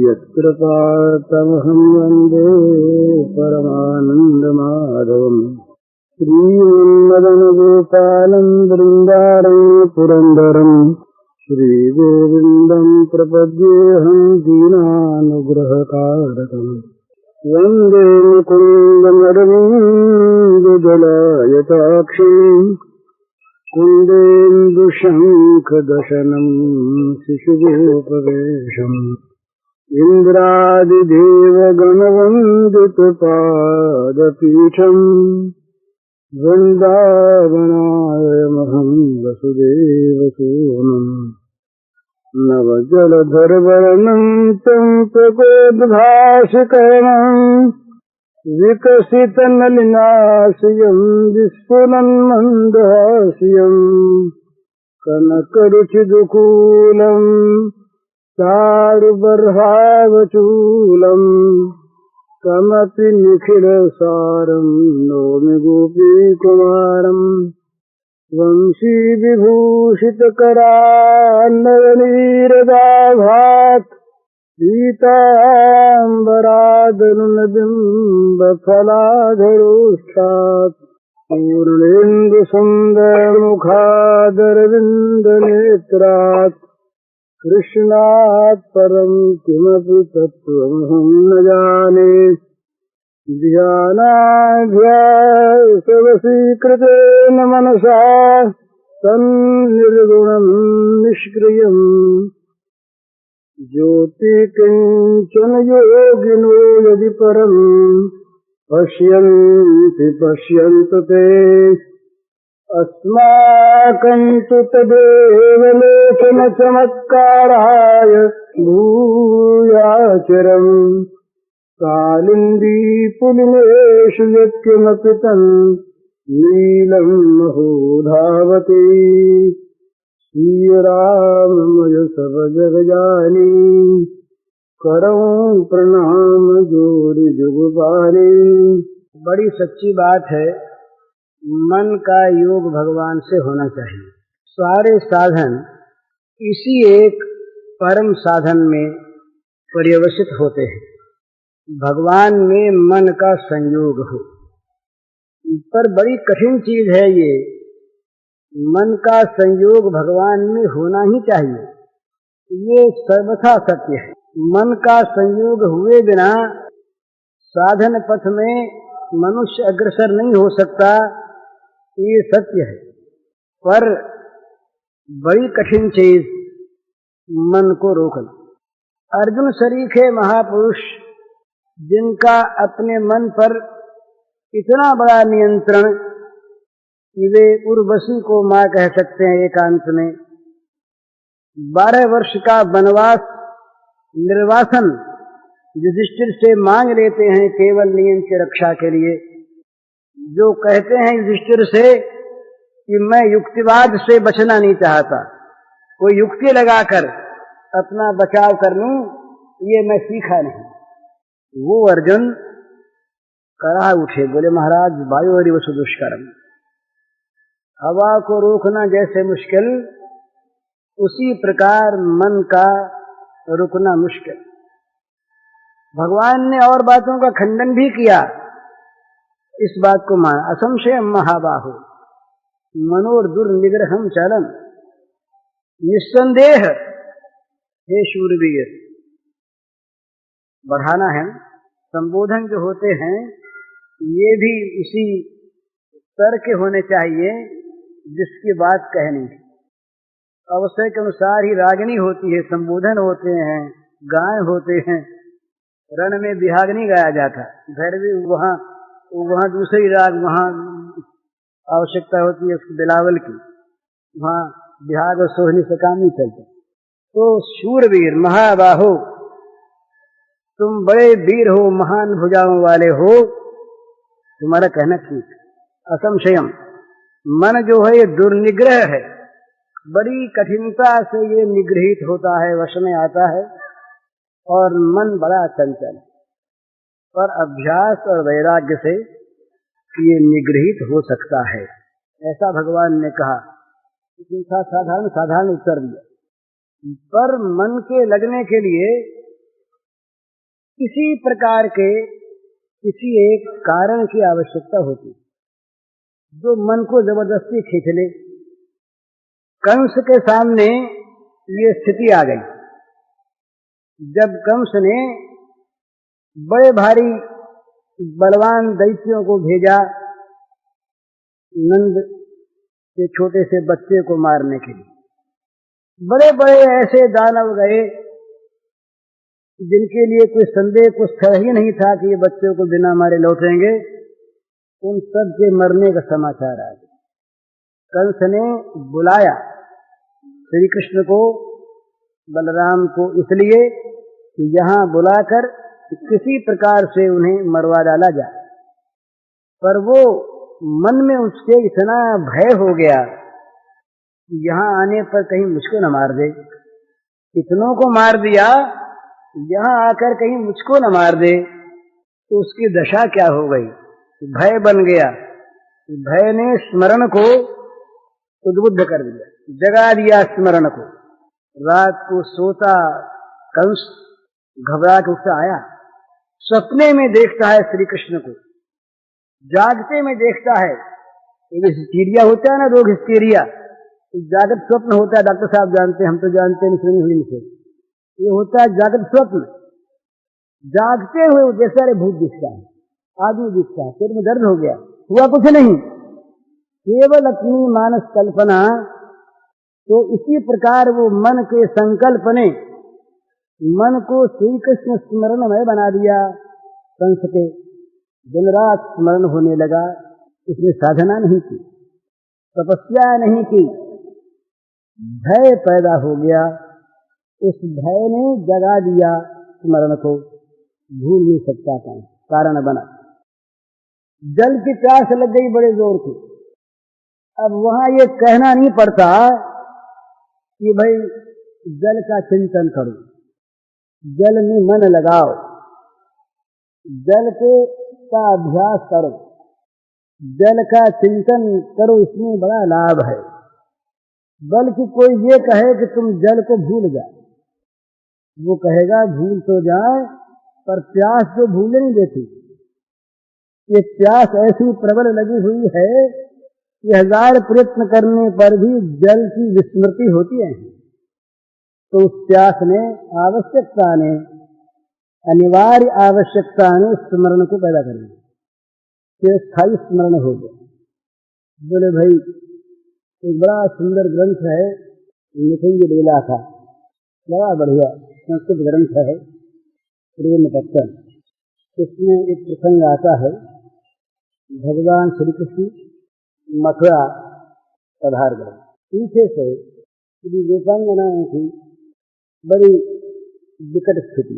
यत्कृपातमहं वन्दे परमानन्दमाधवम् श्रीमन्मदनगोपालं बृन्दारं पुरन्दरं श्रीगोविन्दं प्रपद्येऽहं दीनानुग्रहकारकम् वन्दे मुकुन्दमरविन्दजलायताक्षम् कुन्देन्दुशङ्खदशनं शिशुगोपवेशम् इन्द्रादिदेवगणवन्दितपादपीठम् वृन्दावनायमहं वसुदेवसूनम् नवजलधरवर्णं चम्पकोद्भासिकरणम् विकसितनलिनाश्यं विस्फुरन्मन्दहास्यं कनकरुचिदुकूलं चारुबर्हावचूलं कमपि निखिलसारं नौमि गोपीकुमारं वंशीविभूषितकरान्नयनीरदाभात् पीताम्बरादनुनबिम्बफलाधरोष्ठात् पूर्णेन्दुसुन्दरमुखादरविन्दनेत्रात् कृष्णात् परं किमपि तत्त्वमहं न जाने ध्यानाभ्यासवशीकृतेन मनसा तन्निर्गुणं निष्क्रियम् ज्योति किंचन योगिनो यदि परम पश्यन्ति पश्यन्तु ते अस्माकं तु तदेव लोचन चमत्काराय भूयाचरम् कालिन्दी पुलिनेषु यत्किमपि तन् नीलं महो धावति श्री राममय सब जग जानी करऊं प्रणाम जोरि जुगपानी। बड़ी सच्ची बात है, मन का योग भगवान से होना चाहिए। सारे साधन इसी एक परम साधन में पर्यवसित होते हैं, भगवान में मन का संयोग हो। पर बड़ी कठिन चीज है ये, मन का संयोग भगवान में होना ही चाहिए, ये सर्वथा सत्य है। मन का संयोग हुए बिना साधन पथ में मनुष्य अग्रसर नहीं हो सकता, ये सत्य है। पर बड़ी कठिन चीज मन को रोकना। अर्जुन सरीखे महापुरुष जिनका अपने मन पर इतना बड़ा नियंत्रण कि वे उर्वशी को मां कह सकते हैं एकांत में। 12 वर्ष का वनवास निर्वासन युधिष्ठिर से मांग लेते हैं केवल नियम की रक्षा के लिए। जो कहते हैं युधिष्ठिर से कि मैं युक्तिवाद से बचना नहीं चाहता, कोई युक्ति लगाकर अपना बचाव कर लूं, ये मैं सीखा नहीं। वो अर्जुन करा उठे, बोले महाराज वायोरिव सुदुष्करम। हवा को रोकना जैसे मुश्किल, उसी प्रकार मन का रुकना मुश्किल। भगवान ने और बातों का खंडन भी किया, इस बात को मान असंशयम महाबाहो मनोर्दुर्निग्रहम चलम। निस्संदेह हे शूरवीर, बढ़ाना है। संबोधन जो होते हैं ये भी इसी स्तर के होने चाहिए जिसकी बात कहनी है। अवसर के अनुसार ही रागिनी होती है, संबोधन होते हैं, गायन होते हैं। रण में बिहाग नहीं गाया जाता, भैरवी वहाँ दूसरी राग, वहाँ आवश्यकता होती है उसकी बिलावल की, वहाँ बिहाग और सोहनी से काम नहीं चलता। तो शूरवीर महाबाहो, तुम बड़े वीर हो, महान भुजाओं वाले हो, तुम्हारा कहना ठीक। असंशयम, मन जो है ये दुर्निग्रह है, बड़ी कठिनता से ये निगृहित होता है, वश में आता है, और मन बड़ा चंचल। पर अभ्यास और वैराग्य से ये निगृहित हो सकता है, ऐसा भगवान ने कहा। साधारण उत्तर दिया। पर मन के लगने के लिए किसी प्रकार के किसी एक कारण की आवश्यकता होती, जो मन को जबरदस्ती खींच ले। कंस के सामने ये स्थिति आ गई जब कंस ने बड़े भारी बलवान दैत्यों को भेजा नंद के छोटे से बच्चे को मारने के लिए। बड़े बड़े ऐसे दानव गए जिनके लिए कोई संदेह कुछ था ही नहीं था कि ये बच्चों को बिना मारे लौटेंगे। उन सब के मरने का समाचार आ गया। कंस ने बुलाया श्री कृष्ण को, बलराम को, इसलिए कि यहाँ बुलाकर किसी प्रकार से उन्हें मरवा डाला जाए। पर वो मन में उसके इतना भय हो गया कि यहाँ आने पर कहीं मुझको न मार दे। इतनों को मार दिया, यहाँ आकर कहीं मुझको न मार दे, तो उसकी दशा क्या हो गई। भय बन गया। भय ने स्मरण को उद्बुद्ध कर दिया, जगा दिया स्मरण को। रात को सोता कंस घबरा के उठा आया, सपने में देखता है श्री कृष्ण को, जागते में देखता है। एक हिस्टीरिया होता है ना, रोग हिस्टीरिया, जागृत स्वप्न होता है। डॉक्टर साहब जानते हैं, हम तो जानते नहीं, सुनी हुई से। ये होता है जागृत स्वप्न। जागते हुए जैसा रे भूत दिखता है, आदमी दिखता है, पेट में दर्द हो गया, हुआ कुछ नहीं, केवल अपनी मानस कल्पना। तो इसी प्रकार वो मन के संकल्प ने मन को श्री कृष्ण स्मरणमय बना दिया। कंस के दिन रात स्मरण होने लगा। इसने साधना नहीं की, तपस्या नहीं की, भय पैदा हो गया। उस भय ने जगा दिया स्मरण को, भूल नहीं सकता था, कारण बना। जल की प्यास लग गई बड़े जोर की। अब वहां ये कहना नहीं पड़ता कि भाई जल का चिंतन करो, जल में मन लगाओ, जल के का अभ्यास करो, जल का चिंतन करो, इसमें बड़ा लाभ है। बल्कि कोई ये कहे कि तुम जल को भूल जाओ, वो कहेगा भूल तो जाए, पर प्यास तो भूल नहीं देती। ये प्यास ऐसी प्रबल लगी हुई है कि 1000 प्रयत्न करने पर भी जल की विस्मृति होती है। तो उस प्यास ने, आवश्यकता ने, अनिवार्य आवश्यकता ने स्मरण को पैदा कर दिया, फिर स्थायी स्मरण हो गया। बोले भाई एक बड़ा सुंदर ग्रंथ है, निकुंज लीला का, बड़ा बढ़िया संस्कृत ग्रंथ है, प्रेम पत्र। इसमें एक प्रसंग आता है, भगवान श्री कृष्ण मथुरा पधार गए। पीछे से श्री गोपांगनाओं की बड़ी विकट स्थिति।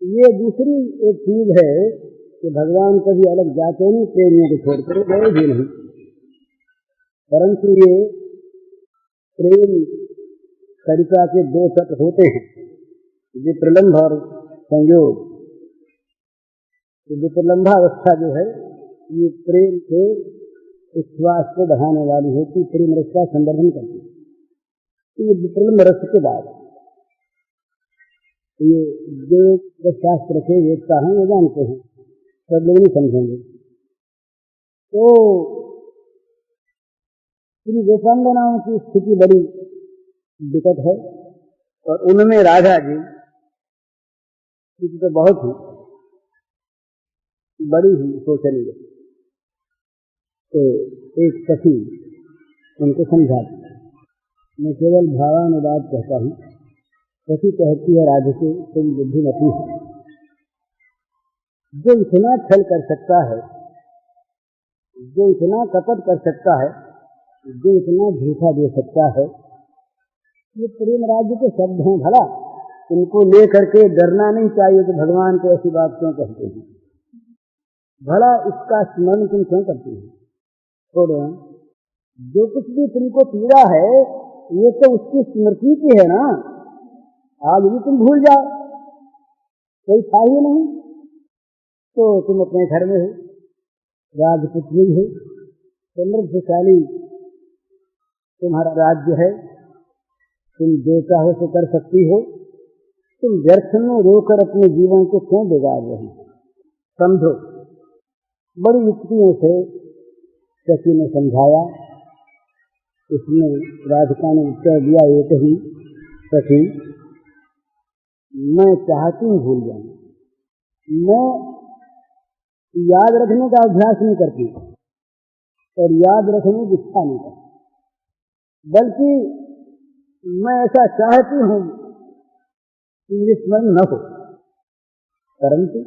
ये दूसरी एक चीज है कि भगवान कभी अलग जाते नहीं, प्रेमियों को छोड़कर गए भी नहीं। परंतु ये प्रेम सरिता के 2 तट होते हैं, विप्रलंभ और संयोग। विप्रलंभावस्था जो है ये प्रेम के विश्वास को बढ़ाने वाली होती, प्रेम रस का संवर्धन करती है। ये विप्रलंभ रस के बाद ये जो शास्त्र के वेदता हैं वो जानते हैं, सब लोग नहीं समझेंगे। तो श्री गोपांगनाओं की स्थिति बड़ी विकट है और उनमें राधा जी तो बहुत ही बड़ी ही शोचनीय। तो एक सखी उनको समझाती, मैं केवल भावानुवाद कहता हूँ। सखी कहती है राधा को, तुम बुद्धिमती हो, जो इतना छल कर सकता है, जो इतना कपट कर सकता है, जो इतना झूठा दे सकता है, ये प्रेम राज्य के शब्द हैं। भला इनको लेकर के डरना नहीं चाहिए कि भगवान को ऐसी बात क्यों कहते हैं। भला इसका स्मरण तुम क्यों करती हो? छोड़ो, जो कुछ भी तुमको पीड़ा है ये तो उसकी स्मृति की है ना। आज भी तुम भूल जाओ, कोई था ही नहीं, तो तुम अपने घर में हो, राजपुत्री हो, समृद्धशाली तुम्हारा राज्य है, तुम जो चाहो तो कर सकती हो, तुम व्यर्थ में रोकर अपने जीवन को क्यों बिगाड़ रही हो? समझो। बड़ी युक्तियों से सखी ने समझाया। उसने राधिका ने उत्तर दिया एक ही, सखी मैं चाहती हूँ भूल जाऊँ, मैं याद रखने का अभ्यास नहीं करती और याद रखने की इच्छा नहीं करती, बल्कि मैं ऐसा चाहती हूँ कि मुझे स्मरण न हो, परंतु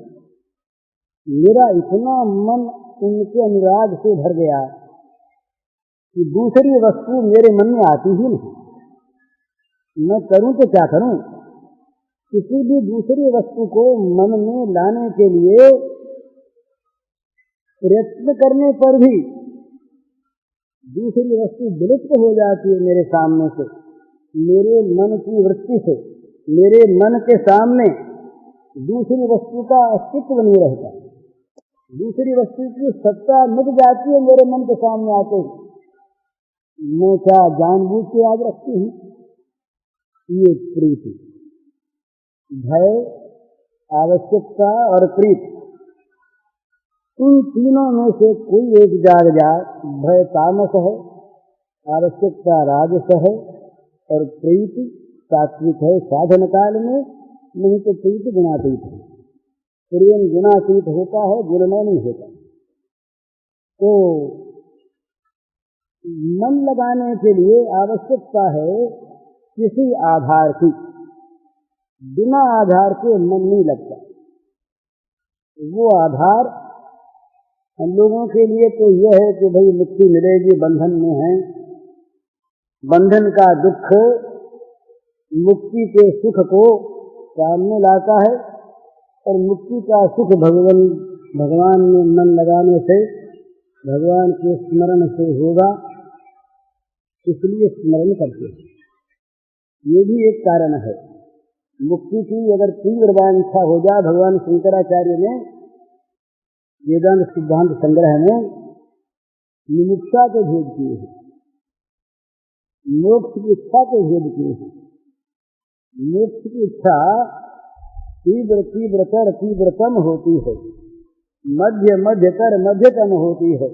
मेरा इतना मन उनके अनुराग से भर गया कि दूसरी वस्तु मेरे मन में आती ही नहीं। मैं करूं तो क्या करूं? किसी भी दूसरी वस्तु को मन में लाने के लिए प्रयत्न करने पर भी दूसरी वस्तु विलुप्त हो जाती है मेरे सामने से, मेरे मन की वृत्ति से। मेरे मन के सामने दूसरी वस्तु का अस्तित्व नहीं रहता, दूसरी वस्तु की सत्ता मिट जाती है मेरे मन के सामने आते। मैं क्या जानबूझ के याद रखती हूँ? ये प्रीति, भय, आवश्यकता और प्रीति, इन तीनों में से कोई एक जाग जाए। भय तामस है, आवश्यकता राजस है और प्रीति सात्विक है साधन काल में, नहीं तो प्रीति गुणातीत है। प्रेम गुणातीत होता है, गुणमय नहीं होता। तो मन लगाने के लिए आवश्यकता है किसी आधार की, बिना आधार के मन नहीं लगता। वो आधार हम लोगों के लिए तो यह है कि भाई मुक्ति मिलेगी, बंधन में है, बंधन का दुख मुक्ति के सुख को सामने लाता है और मुक्ति का सुख भगवान में मन लगाने से, भगवान के स्मरण से होगा, इसलिए स्मरण करते हैं। ये भी एक कारण है। मुक्ति की अगर तीव्र वांछा हो जाए, भगवान शंकराचार्य ने वेदांत सिद्धांत संग्रह में मुमुक्षा के भेद किए हैं, मोक्ष की इच्छा के भेद किए हैं। मोक्ष की इच्छा तीव्र तीव्रतर तीव्रतम होती है, मध्य मध्यतर मध्यतम होती है।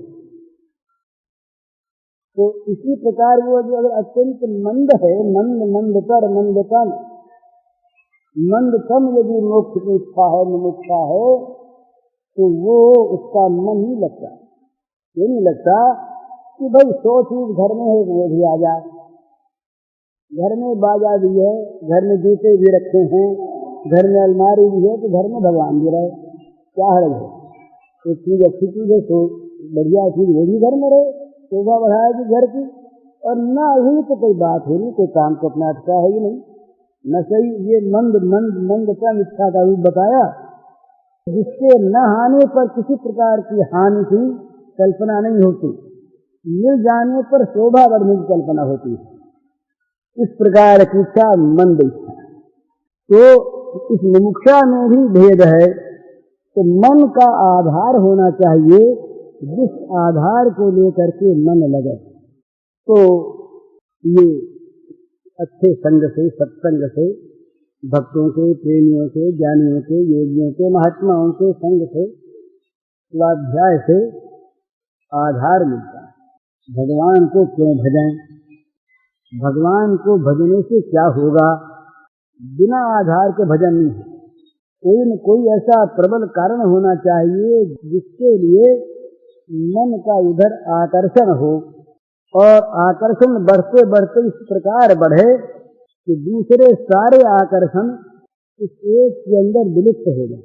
तो इसी प्रकार वो जो अगर अत्यंत मंद है, मंद मंदतर मंदतम, मंदतम यदि मोक्ष की इच्छा है, मुमुक्षा है, तो वो उसका मन नहीं लगता। ये नहीं लगता कि भाई 100 चीज घर में है वो भी आ जाए, घर में बाजा भी है, घर में जूते भी रखे हैं, घर में अलमारी भी है, तो घर में भगवान भी रहे, क्या हर्ज है? एक चीज अच्छी चीज है तो बढ़िया चीज वो भी घर में रहे, शोभा बढ़ाएगी घर की। और न हुई तो कोई बात ही नहीं, कोई काम को अपना अटका है ही नहीं, न सही। ये मंद मंद मंदतम इच्छा का रूप बताया, जिसके न आने पर किसी प्रकार की हानि की कल्पना नहीं होती, मिल जाने पर शोभा बढ़ने की कल्पना होती है। इस प्रकार की इच्छा मंद इच्छा। तो इस मुमुक्षा में भी भेद है। तो मन का आधार होना चाहिए, जिस आधार को लेकर के मन लगे। तो ये अच्छे संग से, सत्संग से, भक्तों के, प्रेमियों के, ज्ञानियों के, योगियों के, महात्माओं के संग से, स्वाध्याय से आधार मिलता है। भगवान को क्यों भजें? भगवान को भजने से क्या होगा? बिना आधार के भजन नहीं है। कोई न कोई ऐसा प्रबल कारण होना चाहिए जिसके लिए मन का इधर आकर्षण हो, और आकर्षण बढ़ते बढ़ते इस प्रकार बढ़े कि दूसरे सारे आकर्षण इस एक के अंदर विलुप्त हो जाए।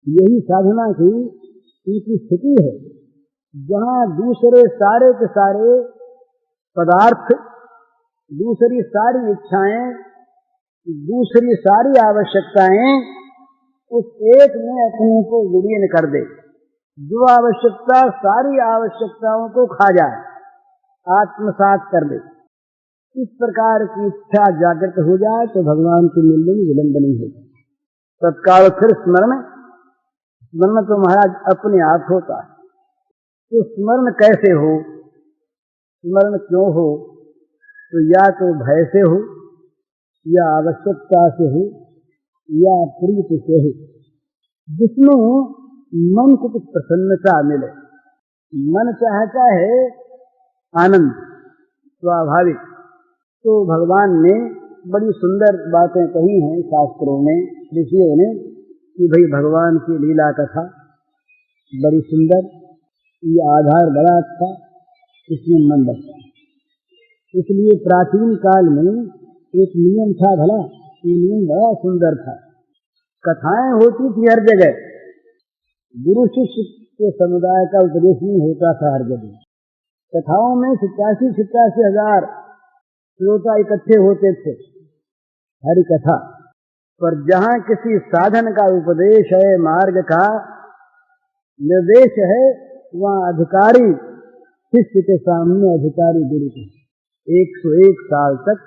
यही साधना की उनकी स्थिति है, जहाँ दूसरे सारे के सारे पदार्थ, दूसरी सारी इच्छाएं, दूसरी सारी आवश्यकताएं उस एक में अपने को विलीन कर दे। जो आवश्यकता सारी आवश्यकताओं को खा जाए, आत्मसात कर दे, इस प्रकार की इच्छा जागृत हो जाए तो भगवान के मिलने में विलंब नहीं होगा। तत्काल फिर स्मरण तो महाराज अपने आप होता है। तो स्मरण कैसे हो, स्मरण क्यों हो? तो या तो भय से हो, या आवश्यकता से हो या प्रीति से हो, जिसमें मन को कुछ प्रसन्नता मिले। मन चाहता है आनंद स्वाभाविक, तो भगवान ने बड़ी सुंदर बातें कही हैं शास्त्रों में, ऋषियों ने, कि भाई भगवान की लीला कथा बड़ी सुंदर, ये आधार बड़ा अच्छा, इसमें मन लगता है। इसलिए प्राचीन काल में एक नियम था, भला ये नियम बड़ा सुंदर था। कथाएं होती थी हर जगह, गुरु शिष्य के समुदाय का उपदेश नहीं होता था हर जगह। कथाओं में 87 हजार श्रोता इकट्ठे होते थे, हरि कथा। पर जहां किसी साधन का उपदेश है, मार्ग का निर्देश है, वहां अधिकारी शिष्य के सामने अधिकारी गुरु को 101 साल तक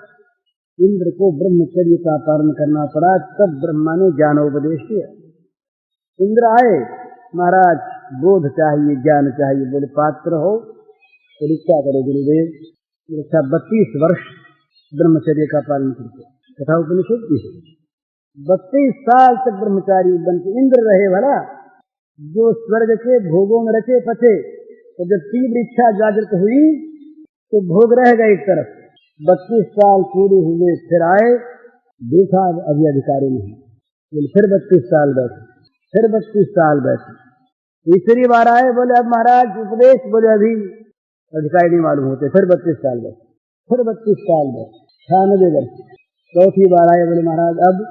इंद्र को ब्रह्मचर्य का पालन करना पड़ा। तब ब्रह्मा ने ज्ञानोपदेश किया। इंद्र आए, महाराज बोध चाहिए, ज्ञान चाहिए। बोले पात्र हो, परीक्षा करो गुरुदेव। 32 वर्ष ब्रह्मचर्य का पालन करके, कथा उपनिषद की है। 32 साल तक ब्रह्मचारी बन के इंद्र रहे। भला जो स्वर्ग के भोगों में रचे पचे, तो जब तीव्र इच्छा जागृत हुई तो भोग रह गए एक तरफ। 32 साल पूरे हुए, फिर आए, देखा अभी अधिकारी नहीं, बोले फिर 32 साल बैठे, फिर 32 साल बैठे। तीसरी बार आए, बोले अब महाराज उपदेश, बोले अभी अधिकारी नहीं मालूम होते, फिर 32 साल बैठे, फिर 32 साल बैठे, 96 वर्ष। चौथी बार आए, बोले महाराज अब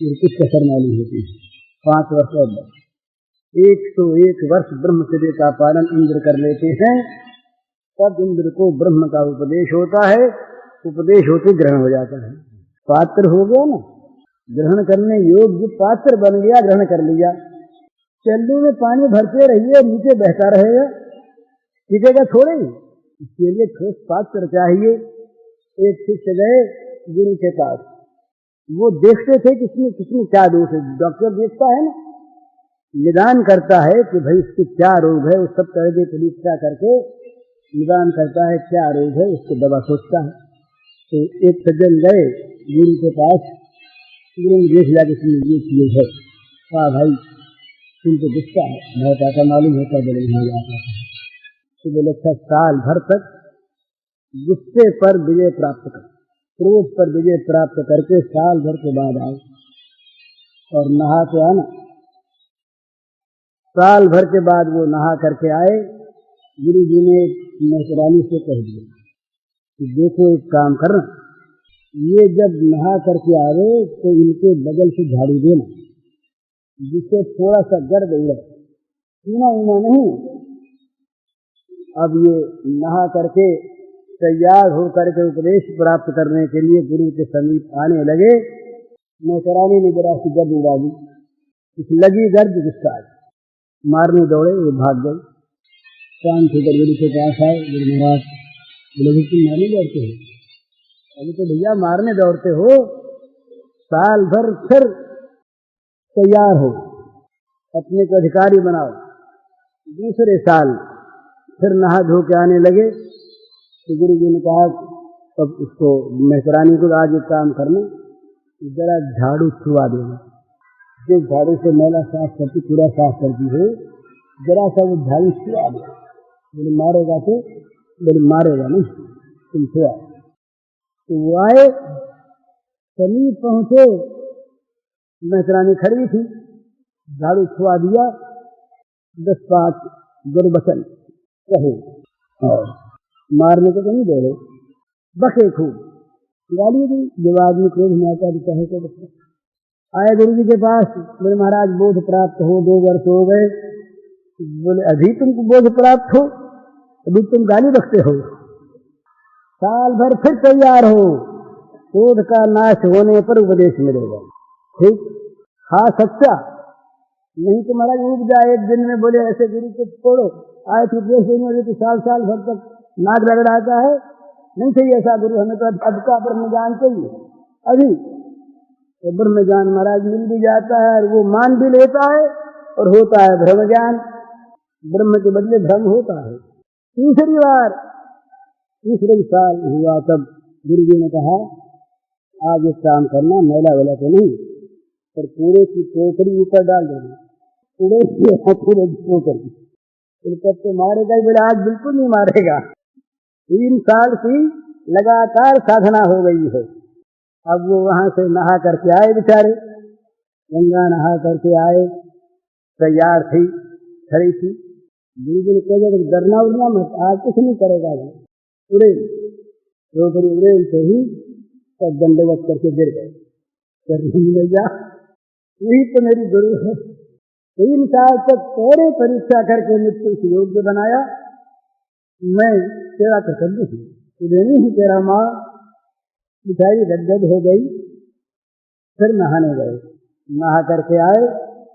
कुछ कसर मालूम होती है, 5 वर्ष और बस। 101 वर्ष ब्रह्मचर्य का पालन इंद्र कर लेते हैं, तब इंद्र को ब्रह्म का उपदेश होता है। उपदेश होते ग्रहण हो जाता है, पात्र हो गया ना, ग्रहण करने योग्य पात्र बन गया, ग्रहण कर लिया। चल्लू में पानी भरते रहिए, नीचे बहता रहेगा, टिकेगा थोड़े ही। इसके लिए ठोस पात्र चाहिए। एक शिष्य गए गुरु के पास, वो देखते थे किसमें क्या दोष है। डॉक्टर देखता है ना, निदान करता है कि भाई इसके क्या रोग है, उस सब तरह की परीक्षा करके निदान करता है क्या रोग है, उसको दवा सोचता है। तो एक सज्जन गए गुरु के पास, गुरु ने देख लिया कि इसमें ये चीज है। हाँ भाई तुमको दिखता है, बहुत ऐसा मालूम होता है, बड़े हो जाता है। तो बोले अच्छा, साल भर तक गुस्से पर विजय प्राप्त कर, क्रोध पर विजय प्राप्त करके साल भर के बाद आओ और नहा के आना। साल भर के बाद वो नहा करके आए। गुरु जी ने नौकरानी से कह दिया कि देखो एक काम करना, ये जब नहा करके आवे तो इनके बगल से झाड़ू देना, जिससे थोड़ा सा गर्द उड़े, पीना उना नहीं। अब ये नहा करके तैयार होकर के उपदेश प्राप्त करने के लिए गुरु के समीप आने लगे। नौकरानी ने जरा सी गर्द उड़ा दी, कुछ लगी गर्द, गुस्सा मारने दौड़े, वो भाग गए। शांत होकर गुरु के पास आए, गुरु महाराज बोले तुम मारने दौड़ते हो? अभी तो भैया मारने दौड़ते हो, साल भर फिर तैयार हो, अपने को अधिकारी बनाओ। दूसरे साल फिर नहा धो के आने लगे। तो गुरु जी ने कहा तब उसको मेहरानी को आज एक काम करना, जरा झाड़ू छुआ देना। जिस झाड़ू से मैला साफ करती, पूरा साफ करती है, जरा सा वो झाड़ू छुआ दे। बोले मारेगा तो? बोले मारेगा नहीं, तुम छुआ। तो वो आए, समीप पहुंचे, मेहरानी खड़ी थी, झाड़ू छुआ दिया। 10-5 गुरबचन कहे और मारने को तो नहीं दे रहे, बके खूब, गाली दी। जब आदमी क्रोध में आता है कहे तो बच्चा। आए गुरु जी के पास, बोले महाराज बोध प्राप्त हो, 2 वर्ष हो गए। बोले अभी तुमको बोध प्राप्त हो, अभी तुम गाली बकते हो? साल भर फिर तैयार हो, क्रोध का नाश होने पर उपदेश मिलेगा। ठीक, हाँ सच्चा, नहीं तो महाराज उग जाए एक दिन में। बोले ऐसे गुरु को छोड़ो, आए थे उपदेश देने वाले तो साल भर तक नाक रगड़ाता है, नहीं चाहिए ऐसा गुरु, हमें तो अब का ब्रह्म ज्ञान चाहिए अभी। तो ब्रह्म ज्ञान महाराज मिल भी जाता है और वो मान भी लेता है और होता है ब्रह्म ज्ञान, ब्रह्म के बदले भ्रम होता है। तीसरी बार, तीसरे साल हुआ, तब गुरु जी ने कहा आज एक काम करना, मैला वैला तो नहीं, पर कूड़े की टोकरी ऊपर डाल देना, कूड़े की टोकरी। तब तो मारेगा ही, बोले आज बिल्कुल नहीं मारेगा। 3 साल की लगातार साधना हो गई है। अब वो वहां से नहा करके आए बेचारे, गंगा नहा करके आए, तैयार थी, खड़ी थी। गुरु जी ने कहा डरना उड़ना मत, आज कुछ नहीं करेगा वो। उड़े टोकरी उड़े से ही सब दंडवत करके गिर गए। भैया वही तो मेरी गुरु है। 3 साल तक तेरे परीक्षा करके मुझको इस योग्य बनाया, मैं तेरा तकल्लुफ हूँ, तुझे नहीं तेरा माँ मिठाई गदगद हो गई। फिर नहाने गए, नहा करके आए,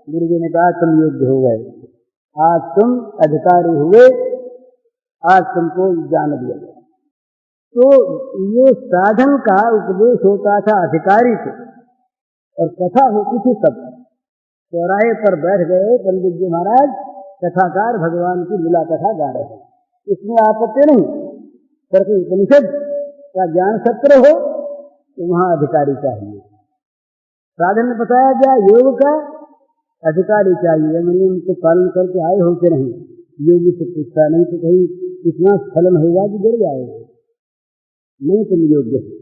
गुरु जी ने कहा तुम योग्य हो गए, आज तुम अधिकारी हुए, आज तुमको ज्ञान दिया गया। तो ये साधन का उपदेश होता था अधिकारी को, और कथा होती थी सब। चौराहे पर बैठ गए पंडित जी महाराज, कथाकार भगवान की लीला कथा गा रहे हैं, इसमें आपत्ति नहीं। पर उपनिषद का ज्ञान सत्र हो तो वहां अधिकारी चाहिए। साधन में बताया गया योग का अधिकारी चाहिए, मैंने उनको पालन करके आए हो कि नहीं, योगी से पूछता नहीं तो कहीं इतना स्खलन होगा कि गिर जाएगा, नहीं तुम योग्य हो।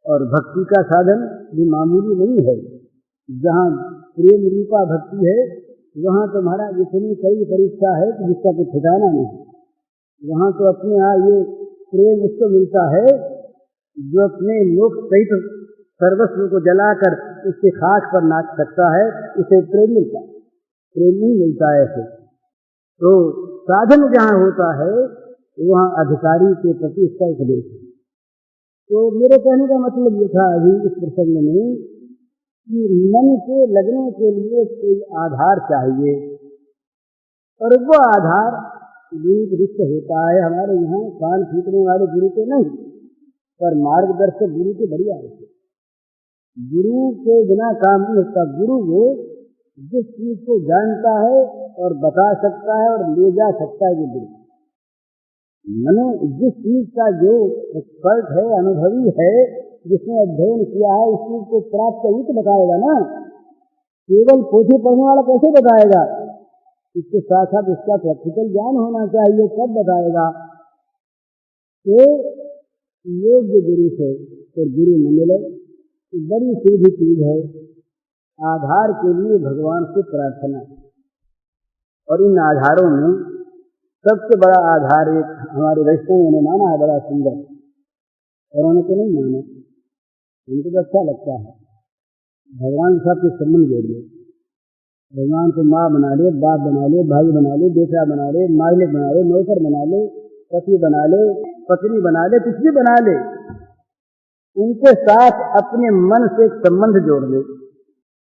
और भक्ति का साधन भी मामूली नहीं है। जहाँ प्रेम रूपा भक्ति है वहाँ तो महाराज इतनी कई परीक्षा है कि जिसका कोई ठिकाना नहीं। वहाँ तो अपने ये प्रेम उसको मिलता है जो अपने मोक्ष सहित सर्वस्व को जलाकर उसके खाक पर नाच सकता है, उसे प्रेम मिलता है, प्रेम नहीं मिलता है ऐसे। तो साधन जहाँ होता है वहाँ अधिकारी के प्रति इसका उपदेश है। तो मेरे कहने का मतलब ये था अभी इस प्रसंग में कि मन के लगने के लिए कोई आधार चाहिए, और वो आधार गुरु दृष्ट होता है। हमारे यहाँ कान फूटने वाले गुरु के नहीं, पर मार्गदर्शक गुरु के बढ़िया है। गुरु के बिना काम नहीं होता। गुरु वो जिस चीज को जानता है और बता सकता है और ले जा सकता है, वो गुरु। मैंने जिस चीज का जो एक्सपर्ट है, अनुभवी है, जिसने अध्ययन किया है, इस चीज को प्राप्त ही तो बताएगा ना। केवल पोथी पढ़ने वाला कैसे बताएगा? इसके साथ साथ इसका प्रैक्टिकल ज्ञान होना चाहिए, तब बताएगा। तो योग्य गुरु से तो गुरु न मिले तो बड़ी सीधी चीज है। आधार के लिए भगवान से प्रार्थना, और इन आधारों में सबसे बड़ा आधार एक हमारे वैष्णव ने माना है, बड़ा सुंदर, और उन्होंने तो नहीं माना, उनको तो अच्छा लगता है। भगवान साहब के संबंध जोड़िए, भगवान को माँ बना ले, बाप बना ले, भाई बना ले, बेटा बना ले, मालिक बना ले, नौकर बना ले, पति बना ले, पत्नी बना ले, कुछ भी बना ले, उनके साथ अपने मन से एक संबंध जोड़ ले।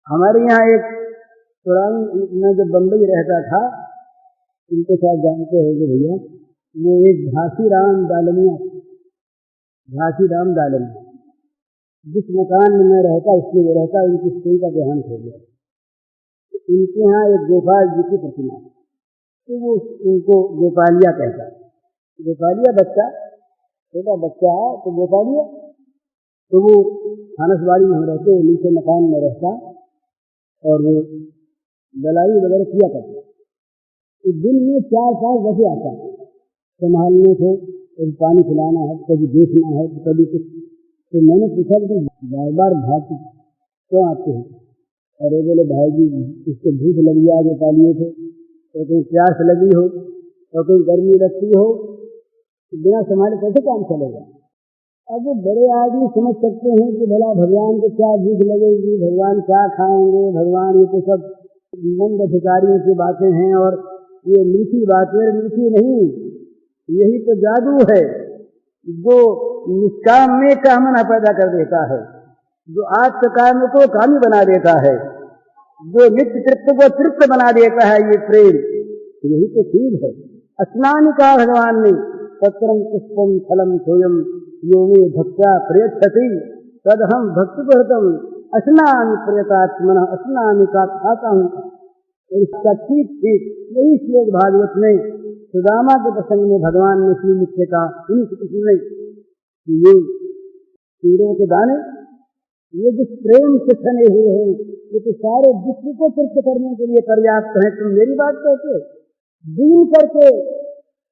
हमारे यहाँ एक पुरानी, मैं जब बम्बई रहता था, उनके साथ जानते होंगे भैया, वो एक घासीराम दालमिया, घासीराम दालमिया, जिस मकान में मैं रहता इसलिए वो रहता, उनकी स्त्री का देहांत हो गया। उनके यहाँ एक गोपाल जी की प्रतिमा, तो वो उनको गोपालिया कहता। गोपालिया बच्चा, छोटा बच्चा है तो गोपालिया। तो वो थानसवाड़ी में रहते, नीचे मकान में रहता, और वो दलाई वगैरह किया करता। तो दिन में 4-5 बजे आता संभालने से, कभी पानी खिलाना है, कभी देखना है, कभी कुछ। तो मैंने पूछा कि बार बार भागते क्यों आते हैं? अरे बोले भाई जी, इसको भूख लगी आज गोपालिए थे, तो कहीं प्यास लगी हो और कहीं गर्मी लगती हो, तो बिना संभाले कैसे काम चलेगा? अब वो बड़े आदमी समझ सकते हैं कि भला भगवान को क्या भूख लगेगी, भगवान क्या खाएंगे, भगवान ये तो सब मंद अधिकारियों की बातें हैं, और ये मीठी बातें, मीठी नहीं, यही तो जादू है जो निष्काम में कामना पैदा कर देता है, जो आत्मकाम को कामी बना देता है, जो नित्य तृप्त को तृप्त बना देता है। ये प्रेम, यही तो चीज है। स्नान का भगवान ने पत्रम पुष्पम फलम सोयम यो मे भक्त्या प्रयच्छति तदहम भक्ति भरतम स्नान प्रयतात्मन स्नान का खाता हूँ। और इसका ठीक ठीक यही श्लोक भागवत में सुदामा के प्रसंग में भगवान ने श्री मुख्य का इन्हीं से किसी ने ये कीड़ों के दाने ये जिस प्रेम से सने हुए हैं ये तो सारे विश्व को तृप्त करने के लिए पर्याप्त है। तुम मेरी बात कहते दीन करके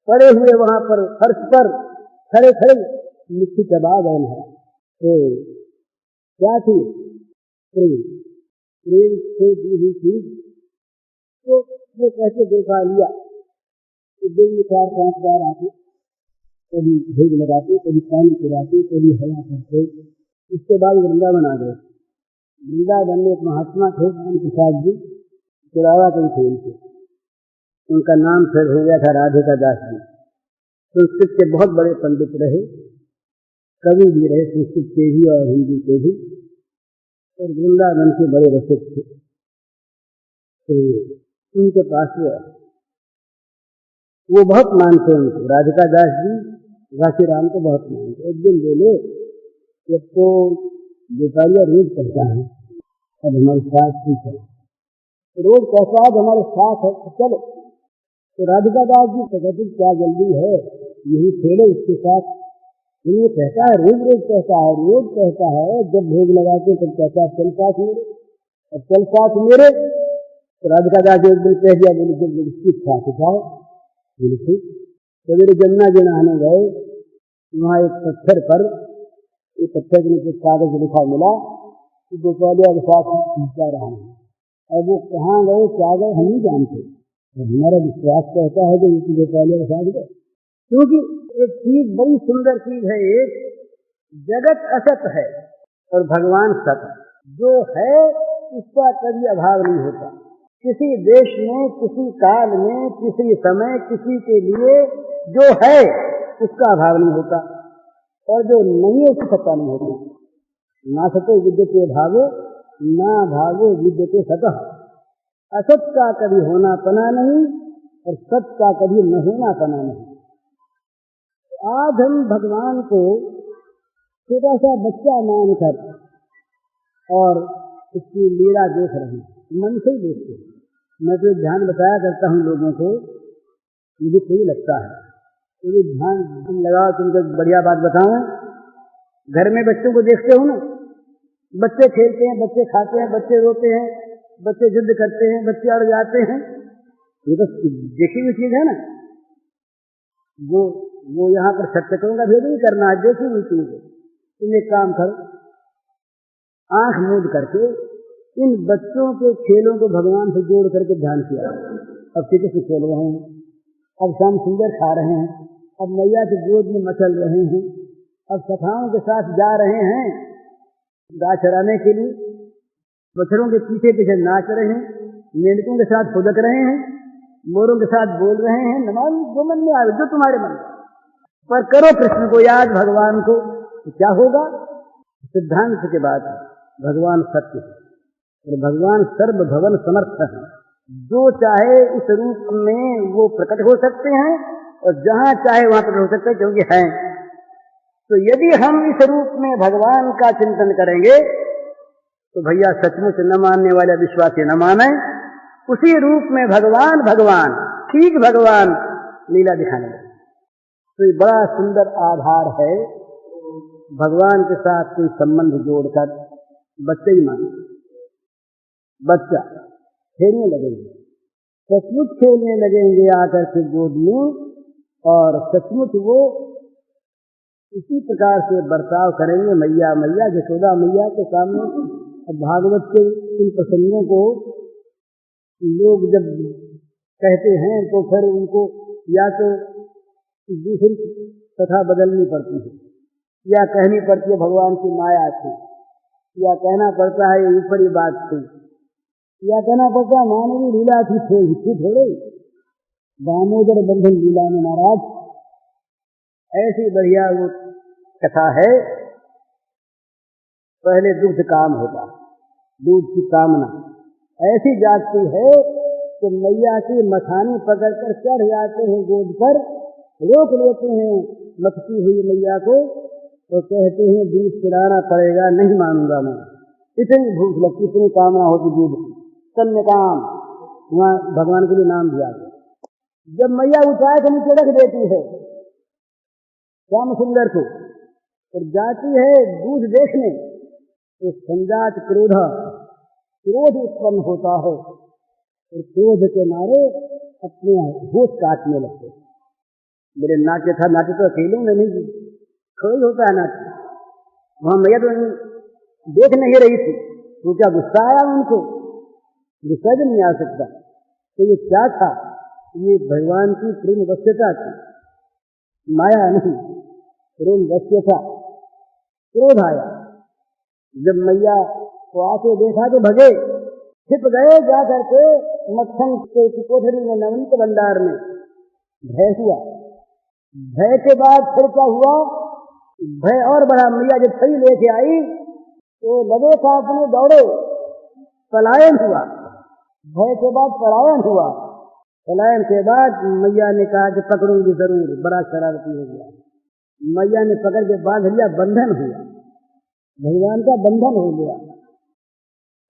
पड़े हुए वहां पर फर्श पर खड़े खड़े मिट्टी चबा गए हैं। तो क्या थी? प्रेम। प्रेम से दी हुई चीज तो वो कैसे देखा लिया। दिन में 4-5 बार आते, कभी भोग लगाते, कभी पानी पिलाते, कभी हवा करते। इसके बाद वृंदावन आ गए। वृंदावन में एक महात्मा थे राम प्रसाद जी, चिरावा के खेल थे। उनका नाम फिर हो गया था राधिका दास जी। संस्कृत के बहुत बड़े पंडित रहे, कवि भी रहे, संस्कृत के भी और हिंदी के भी, और वृंदावन के बड़े रसिक थे। तो उनके पास वो बहुत मानते उनको, राधिका दास जी घासी राम को बहुत मानते। एक दिन बोले कि तो गोपालिया रोज कहता है अब हमारे साथ ठीक है, रोज कहता है हमारे साथ है, चलो। तो राधिका दास जी कहते क्या जल्दी है, यही खेलो उसके साथ। ये कहता है रोज रोज कहता है, रोज कहता है, जब भोग लगाते तब कहता है चल साथ मेरे, अब चल साथ मेरे। तो राधिका दास जी एक दिन कह दिया, बोले जब इसकी साथ जाओ। बोले ठीक। तो मेरे जमुना जी नहाने गए, वहाँ एक पत्थर पर, एक पत्थर के नीचे कागज लिखा मिला कि गोपालिया के साथ खींचा रहा है। और वो कहाँ गए क्या गए हम नहीं जानते, हमारा विश्वास कहता है कि गोपालिया के साथ गए। क्योंकि एक चीज बड़ी सुंदर चीज है, एक जगत असत है और भगवान सत। जो है उसका कभी अभाव नहीं होता। किसी देश में, किसी काल में, किसी समय, किसी के लिए जो है उसका अभाव नहीं होता, और जो नहीं है उसकी सत्ता नहीं होती। ना सतो विद्यते भावो ना भावो विद्यते सतः। असत का कभी होना पना नहीं और सत का कभी न होना पना नहीं। आज हम भगवान को छोटा सा बच्चा मानकर और उसकी लीला देख रहे हैं, मन से ही देखते हैं। मैं तो ध्यान बताया करता हूँ लोगों को, मुझे सही लगता है। तो ध्यान तुम लगाओ, तुमको बढ़िया बात बताऊं। घर में बच्चों को देखते हो ना, बच्चे खेलते हैं, बच्चे खाते हैं, बच्चे रोते हैं, बच्चे युद्ध करते हैं, बच्चे अड़ जाते हैं। ये तो देखी हुई चीज है ना। वो यहाँ पर सत्य कहूँगा भेद नहीं करना है, देखी हुई चीज है। तुम एक काम करो, आंख मूंद करके इन बच्चों के खेलों को भगवान से जोड़ करके ध्यान किया। अब किसी से खेल रहे हैं, अब श्याम सुंदर खा रहे हैं, अब मैया की गोद में मचल रहे हैं, अब सखाओं के साथ जा रहे हैं गाय चराने के लिए, बछड़ों के पीछे पीछे नाच रहे हैं, मेंढकों के साथ फुदक रहे हैं, मोरों के साथ बोल रहे हैं। नमाज जो मन में आवे, जो तुम्हारे मन में, पर करो कृष्ण को याद, भगवान को, तो क्या होगा? सिद्धांत के बाद भगवान सत्य है और भगवान सर्वभवन समर्थ है। जो चाहे इस रूप में वो प्रकट हो सकते हैं और जहां चाहे वहां प्रकट हो सकते हैं, क्योंकि हैं। तो यदि हम इस रूप में भगवान का चिंतन करेंगे तो भैया सचमुच न मानने वाले विश्वासी न माने, उसी रूप में भगवान भगवान ठीक भगवान लीला दिखाने लगे। तो ये बड़ा सुंदर आधार है। भगवान के साथ कोई संबंध जोड़कर बच्चे ही माने, बच्चा खेलने लगेंगे, सचमुच खेलने लगेंगे आकर के गोद में, और सचमुच वो इसी प्रकार से बर्ताव करेंगे मैया मैया यशोदा मैया के सामने। भागवत के इन प्रसंगों को लोग जब कहते हैं तो फिर उनको या तो दूसरी कथा बदलनी पड़ती है, या कहनी पड़ती है भगवान की माया थी, या कहना पड़ता है ऊपरी बात थी, या कहना पड़ता है मानवी लीला थी थोड़े दामोदर बंधन लीला में महाराज। ऐसी बढ़िया वो कथा है। पहले दुग्ध काम होता, दूध की कामना ऐसी जाती है कि मैया की मथानी पकड़कर चढ़ जाते हैं गोद पर, रोक लेते हैं मथती हुई मैया को, तो कहते हैं दूध पिलाना पड़ेगा, नहीं मानूंगा मैं, इतनी भूख लगती, इतनी कामना होती दूध की। कन्या काम वहाँ भगवान के लिए नाम दिया गया। जब मैया उठाए तो नीचे रख देती है श्याम सुंदर को, और जाती है दूध देखने, तो संजात क्रोध उत्पन्न होता है और क्रोध के मारे अपने होश काटने लगते। मेरे नाट्य था, नाट्य तो अकेले में नहीं, थोड़ा ही होता है नाट्य। वहां मैया तो देख नहीं रही थी, तो क्या गुस्सा आया उनको? गुस्सा भी नहीं आ सकता। तो ये क्या था? ये भगवान की प्रेम वश्यता थी, माया नहीं, प्रेम वश्यता। क्रोध आया, जब मैया को आके देखा तो भगे, छिप गए जा करके मक्खन की कोठरी में, नवनीत भंडार में। भय हुआ, भय के बाद फिर क्या हुआ? भय और बड़ा। मैया जब छड़ी लेके आई तो लगे कांपने दौड़े, पलायन हुआ। भय के बाद पलायन हुआ। पलायन के बाद मैया ने कहा कि पकड़ूंगी जरूर। बड़ा शरारती हो गया। मैया ने पकड़ के बांध लिया, बंधन हुआ, भगवान का बंधन हो गया।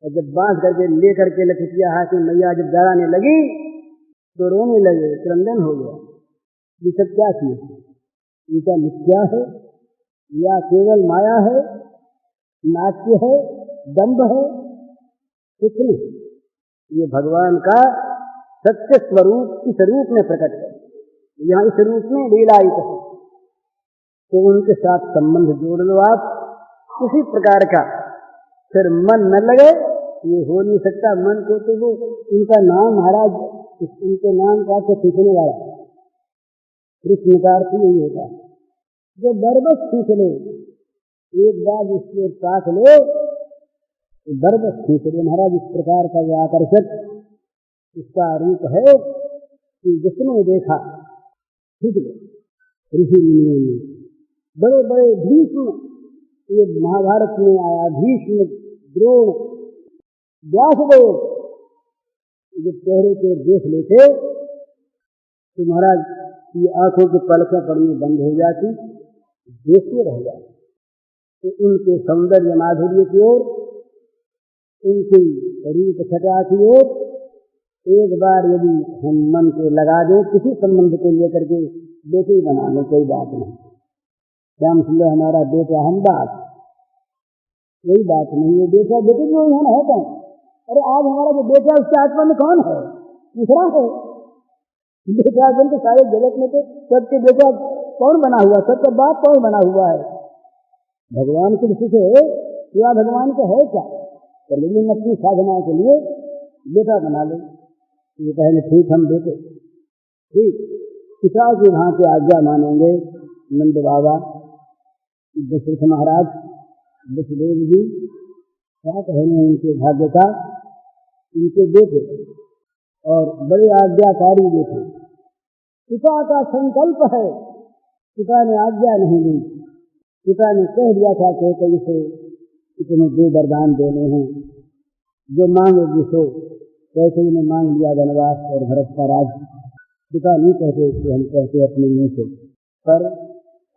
और जब बांध करके ले करके लठिया हाथ में मैया जब डराने लगी तो रोने लगे, क्रंदन हो गया। ये सब क्या चीज है? ये क्या मिथ्या है या केवल माया है, नाट्य है, दंभ है? कुछ नहीं, ये भगवान का सत्य स्वरूप इस रूप में प्रकट है। यहाँ इस रूप में लीलायित है, तो उनके साथ संबंध जोड़ लो आप किसी प्रकार का। फिर मन न लगे, ये हो नहीं सकता। मन को तो वो इनका नाम महाराज, इनके नाम का तो खींचने वाला कृष्ण का अर्थ यही होता है, जो बरबस खींच ले, एक बार इसके साथ ले तो बरबस खींच ले महाराज। इस प्रकार का जो आकर्षक इसका रूप है कि जिसने देखा खींच ले। ऋषि मुनियों में बड़े बड़े भीष्म, ये महाभारत में आया, भीष्म, द्रोण, व्यासदेव, जब चेहरे पे देख लेते तो महाराज की आंखों की पलकें पड़नी बंद हो जाती, देखते रह जाते। तो उनके सौंदर्य माधुर्य की ओर, उनकी रूप छटा की ओर एक बार यदि हम मन को लगा दें, किसी संबंध को लेकर के बेटे ही बना लें, कोई बात नहीं। श्याम सुंदर हमारा बेटा, हम बात कोई बात नहीं है। बेटा बेटे जो यहाँ है कौन? अरे आज हमारा जो बेटा उसके आत्मा में कौन है? दूसरा है बेटा। बन तो सारे जगत में तो सबके बेटा कौन बना हुआ? सबका बाप कौन बना हुआ है? भगवान की दृष्टि से क्या भगवान का है क्या? तो लेकिन अपनी साधना के लिए बेटा बना ले। ये कहेंगे ठीक, हम बेटे ठीक, पिता की भांति आज्ञा मानेंगे। नंद बाबा, दशरथ महाराज, वसुदेव जी, क्या कहेंगे उनके भाग्य का? उनके बेटे और बड़े आज्ञाकारी बेटे। पिता का संकल्प है, पिता ने आज्ञा नहीं दी। पिता ने कह दिया था कि कैसे इतने दो वरदान देने हैं, जो मांगोगी सो। कैसे उन्हें मांग लिया वनवास और भरत का राज। पिता नहीं कहते कि हम कहते अपने मुंह से, पर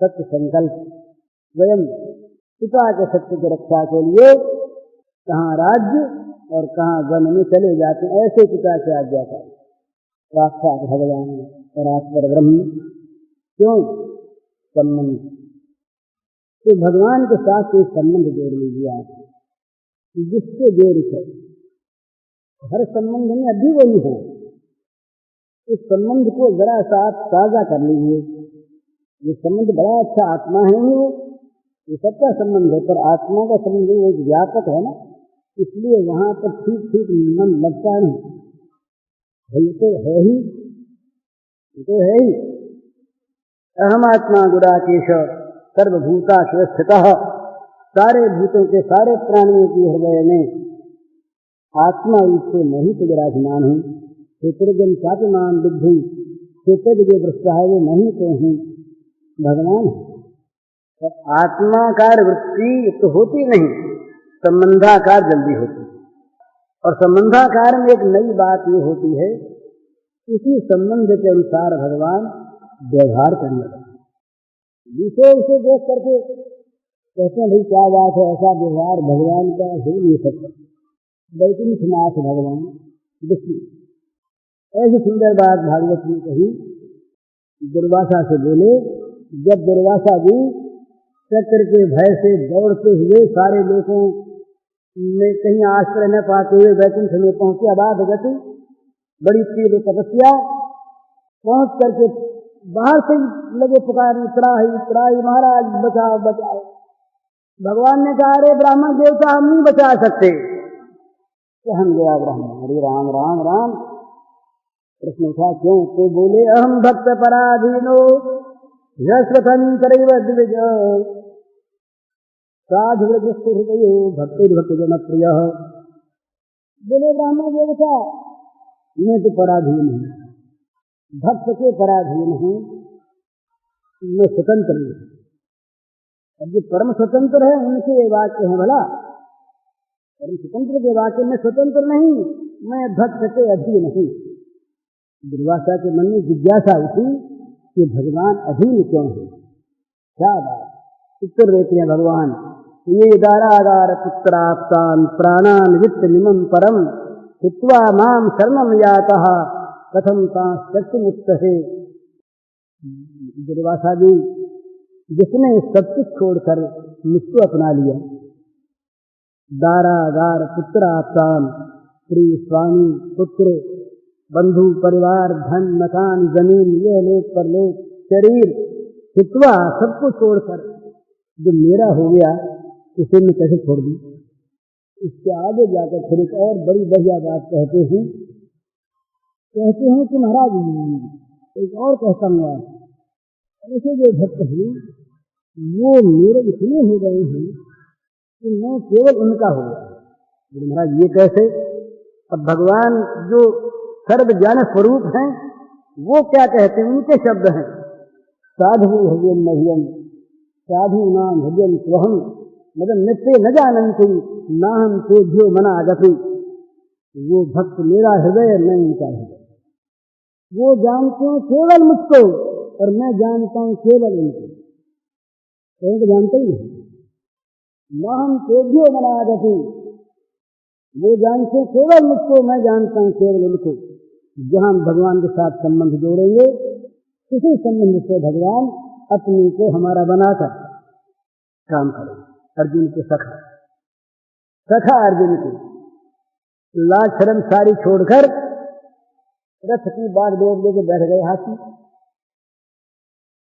सत्य संकल्प स्वयं पिता के सत्य की रक्षा के लिए कहाँ राज्य और कहाँ वन में चले जाते, ऐसे पिता से आज्ञा का साक्षात भगवान परात्पर ब्रह्म। क्यों? संबंध। तो भगवान के साथ कोई संबंध जोड़ लीजिए आप, जिससे जोड़ है हर संबंध में अभी वही है। इस संबंध को जरा सा आप ताजा कर लीजिए। ये संबंध बड़ा अच्छा, आत्मा है नहीं, ये सबका संबंध है, पर आत्मा का संबंध एक व्यापक है ना, इसलिए वहां पर ठीक ठीक मन लगता नहीं। ये तो है ही, ये तो है ही। अहम आत्मा गुडाकेश सर्वभूताशु स्थितः। सारे भूतों के, सारे प्राणियों की हृदय में आत्मा रूप से नहीं तो विराजमान हूँ। क्षेत्रजन सातिमान बुद्धि, क्षेत्र जो दृष्टा है वो नहीं तो हूँ, भगवान है। तो आत्माकार वृत्ति तो होती नहीं, संबंधाकार जल्दी होती। और संबंधाकार में एक नई बात ये होती है, इसी संबंध के अनुसार भगवान व्यवहार करने लगते। विषय उसे देख करके कहते हैं भाई क्या बात है, ऐसा व्यवहार भगवान का हो नहीं सकता। वैकुंठनाथ भगवान विष्णु, ऐसी सुंदर बात भागवत में कही। दुर्वासा से बोले, जब दुर्वासा जी चक्र के भय से दौड़ते हुए सारे लोगों में कहीं आश्रय न पाते हुए वैकुंठ में पहुंचे, अबाध गति, बड़ी तीव्र तपस्या, पहुंच करके बाहर से लगे पुकारने, त्राही महाराज बचाओ बचाओ। भगवान ने कहा, अरे ब्राह्मण देवता हम नहीं बचा सकते। कहन गया ब्राह्मण, अरे राम राम राम। प्रश्न था क्यों? तो बोले, अहम भक्त पराधीनो यस्वतंत्रैव द्विज साधु हृदय भक्त जन प्रिय। बोले ब्राह्मण देवता, मैं तो पराधीन हूँ, भक्त के पराधीन हूँ, मैं स्वतंत्र हूँ। अब जो परम स्वतंत्र है उनके ये वाक्य है भला, परम स्वतंत्र के वाक्य में स्वतंत्र नहीं, मैं भक्त के अधीन हूँ। दुर्वासा के मन में जिज्ञासा उठी कि भगवान अधीन क्यों है? क्या बात? उत्तर देते हैं भगवान, ये दारागार पुत्राप्तान प्राणान वित्त निमम परम हित्वा माम शरणम यातः कथम ता शक्ति मुक्त है। दुर्वासा जी, जिसने सब कुछ छोड़कर मृत्यु अपना लिया, दारागार पुत्राप्तान, स्त्री स्वामी पुत्र बंधु परिवार धन मकान जमीन यह लोक परलोक शरीर हित्वा सब कुछ छोड़कर जो मेरा हो गया उसे मैं कैसे छोड़ दूं? इसके आगे जाकर फिर एक और बड़ी बढ़िया बात कहते हैं कि महाराज एक और कहता हूँ, ऐसे जो भक्त हैं वो मेरे इतने हो गए हैं कि मैं केवल उनका हो गया। महाराज ये कैसे? अब भगवान जो सर्व ज्ञान स्वरूप हैं वो क्या कहते हैं? उनके शब्द हैं, साधु हृदय मह्यम साधु नाम हृदय स्वहम मदन नित्य न जानन्ति नाहम तेभ्यो मनागति। वो भक्त मेरा हृदय, मैं उनका हृदय। वो जानते हैं केवल मुझको और मैं जानता हूं केवल उनको। कहीं तो जानते ही नहीं। नाहम तेभ्यो मनागति, वो जानते हैं केवल मुझको, मैं जानता हूं केवल उनको। जहां भगवान के साथ संबंध जोड़ेंगे, किसी संबंध से भगवान अपने को हमारा बनाकर काम करें। अर्जुन के सखा अर्जुन के लाज शर्म सारी छोड़कर रथ की बागडोर लेके बैठ गए हाथी।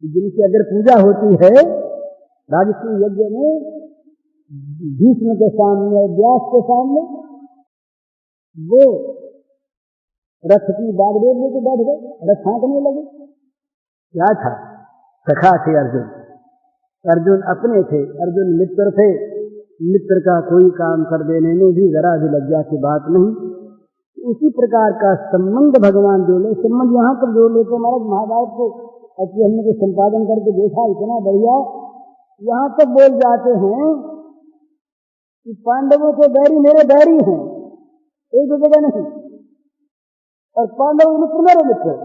जिनकी अगर पूजा होती है राजस्व यज्ञ में, भीष्म के सामने, व्यास के सामने, वो रथ की बागडोर लेके बैठ गए, रथ हाँकने लगे। क्या था? सखा थे अर्जुन। अर्जुन अपने थे, अर्जुन मित्र थे। मित्र का कोई काम कर देने में भी जरा भी लज्जा की बात नहीं। उसी प्रकार का संबंध भगवान जोड़े। संबंध यहाँ पर जोड़ लेते हमारा महाभारत को अच्छी हमने को संपादन करके देखा, इतना बढ़िया। यहाँ तक बोल जाते हैं कि पांडवों के बैरी मेरे बैरी हैं, एक दो जगह नहीं, और पांडव मित्र मेरे मित्र।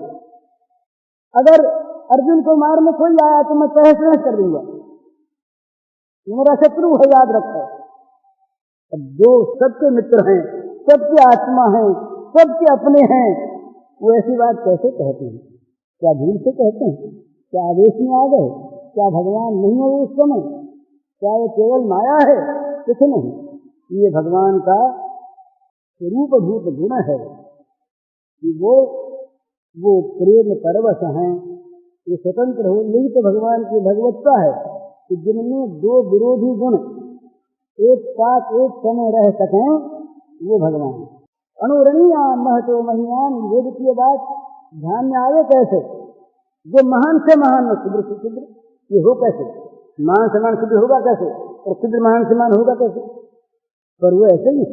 अगर अर्जुन को मारने कोई आया तो मैं तहस नहस कर दूंगा, मेरा शत्रु है, याद रखो। अब जो सबके मित्र हैं, सबकी आत्मा हैं, सबके अपने हैं, वो ऐसी बात कैसे कहते हैं? क्या भूल से कहते हैं? क्या आवेश में आ गए? क्या भगवान नहीं है उस समय? क्या ये केवल माया है? कुछ नहीं, ये भगवान का स्वरूप भूत गुण है कि वो प्रेम परवश हैं, ये स्वतंत्र हो। यही तो भगवान की भगवत्ता है कि जिनमें दो विरोधी गुण एक साथ एक समय रह सकें, वो भगवान। अनुरणीया महतो महिमान, वेद की बात ध्यान में आवे कैसे? जो महान से महान हो, शुद्र से शुद्र, ये हो कैसे? महान से महान शुद्र होगा कैसे? और शुद्र महान से महान होगा कैसे? पर वो ऐसे ही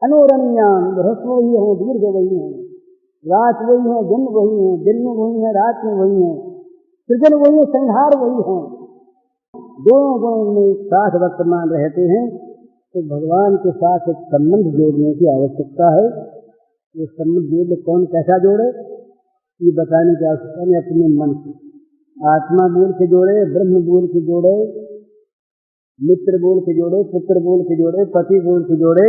अनुरणीया, ह्रस्व वही है, दीर्घ वही है, रात वही है, दिन वही है, दिन में वही है, रात में वही है, सृजन वही है, संहार वही है। दोनों गुणों में एक साथ वर्तमान रहते हैं। तो भगवान के साथ एक संबंध जोड़ने की आवश्यकता है। ये संबंध जोड़े, कौन कैसा जोड़े ये बताने की आवश्यकता नहीं। अपने मन से आत्मा बोल के जोड़े, ब्रह्म बोल के जोड़े, मित्र बोल के जोड़े, पुत्र बोल के जोड़े, पति बोल के जोड़े,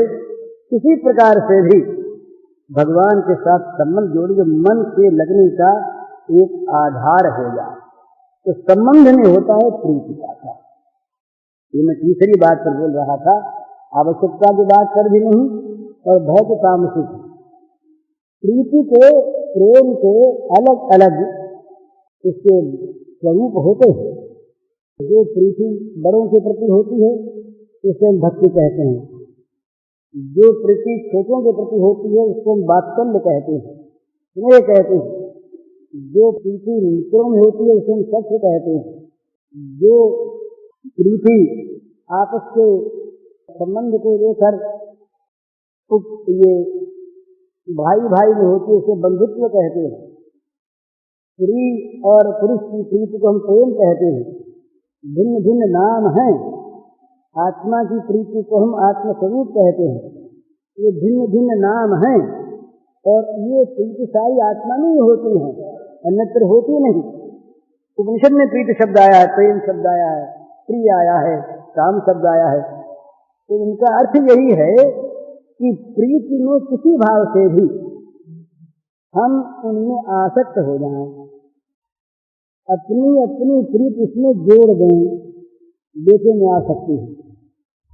किसी प्रकार से भी भगवान के साथ संबंध जोड़े जो मन के लगने का एक आधार हो जाए। तो संबंध में होता है प्रीति का। ये मैं तीसरी बात पर बोल रहा था। आवश्यकता की बात कर भी नहीं और भय के तामसिक। प्रीति के, प्रेम के अलग अलग इसके स्वरूप होते हैं। जो प्रीति बड़ों के प्रति होती है उसे हम भक्ति कहते हैं, जो प्रीति छोटों के प्रति होती है उसको हम वात्सल्य कहते हैं, स्नेह कहते हैं। जो प्रीति मित्रों में होती है उसे हम सख्य कहते हैं। जो प्रीति आपस के संबंध को लेकर ये भाई भाई में होती है उसे बंधुत्व कहते हैं। स्त्री और पुरुष की प्रीति को हम प्रेम कहते हैं। भिन्न भिन्न नाम हैं। आत्मा की प्रीति को हम आत्मस्वरूप कहते हैं। ये भिन्न भिन्न नाम हैं और ये प्रीति सारी आत्मा में ही होती है, अन्यत्र होती नहीं। उपनिषद में प्रीति शब्द आया है, प्रेम शब्द आया है, प्रिय आया है, काम शब्द आया है। तो इनका अर्थ यही है कि प्रीति में किसी भाव से भी हम उनमें आसक्त हो जाएं, अपनी अपनी प्रीति इसमें जोड़ दें। बेटे में आ सकती है,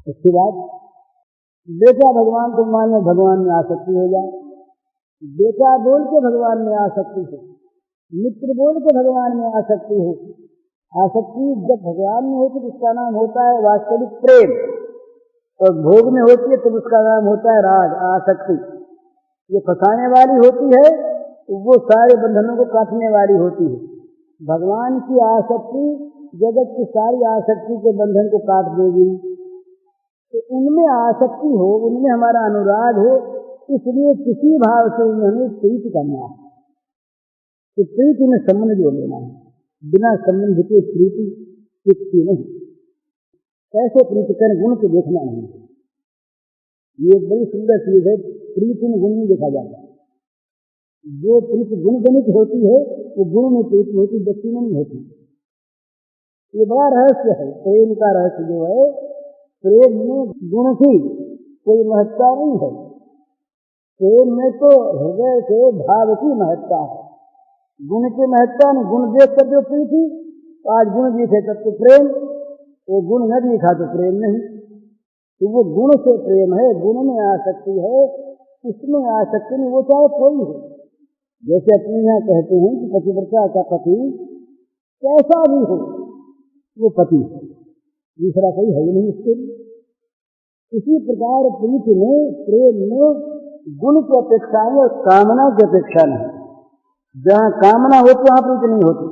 उसके बाद बेटा भगवान को मान में भगवान में आसक्ति हो जाए, बेटा बोल के भगवान में आसक्ति हो, मित्र बोल के भगवान में आसक्ति हो। आसक्ति जब भगवान में होती है उसका नाम होता है वास्तविक प्रेम, और भोग में होती है तो उसका नाम होता है राग, आसक्ति। ये फंसाने वाली होती है, वो सारे बंधनों को काटने वाली होती है। भगवान की आसक्ति जगत की सारी आसक्ति के बंधन को काट देगी। तो उनमें आसक्ति हो, उनमें हमारा अनुराग हो, इसलिए किसी भाव से उन्हें हमें प्रीति करना है। तो प्रीति में संबंध जोड़ लेना है, बिना संबंध के प्रीति टिकती नहीं। कैसे प्रीति करें, गुण को देखना नहीं। ये बड़ी सुंदर चीज है, प्रीति में गुण नहीं देखा जाता। जो प्रीति गुण जनित होती है वो गुण में प्रीति होती, व्यक्ति में नहीं होती। ये बड़ा रहस्य है प्रेम का। रहस्य जो है, प्रेम में गुण की कोई महत्ता नहीं है। प्रेम में तो हृदय के भाव की महत्ता है, गुण की महत्ता नहीं। गुण देख कर जो प्रीति, आज गुण दिखे तब तो प्रेम, वो गुण न दिखा तो प्रेम नहीं। तो वो गुण से प्रेम है, गुण में आसक्ति है, इसमें आसक्ति नहीं। वो चाहे कोई हो, जैसे अपने यहाँ कहते हैं कि पतिव्रता का पति कैसा भी हो वो पति है, दूसरा कोई है ही नहीं उसके लिए। इसी प्रकार प्रीति में, प्रेम में गुण की अपेक्षा है, कामना की अपेक्षा नहीं। जहाँ कामना होती वहाँ प्रीति नहीं होती।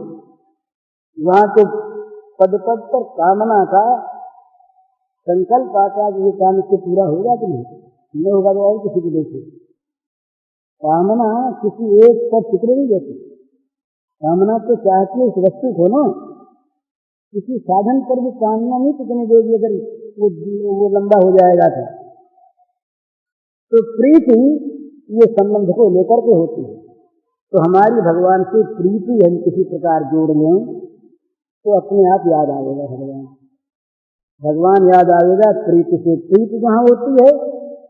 वहाँ तो पद पद पर कामना का संकल्प आता है कि ये काम इससे पूरा होगा कि नहीं होगा तो और किसी को देखे। कामना किसी एक पर टिकने नहीं देती। कामना तो चाहती है उस वस्तु को ना, किसी साधन पर भी कामना नहीं टिकने देगी अगर वो लंबा हो जाएगा तो प्रीति ये संबंध को लेकर के होती है। तो हमारी भगवान से प्रीति हम किसी प्रकार जोड़ लें तो अपने आप याद आएगा भगवान। भगवान याद आएगा प्रीति से। प्रीति जहाँ होती है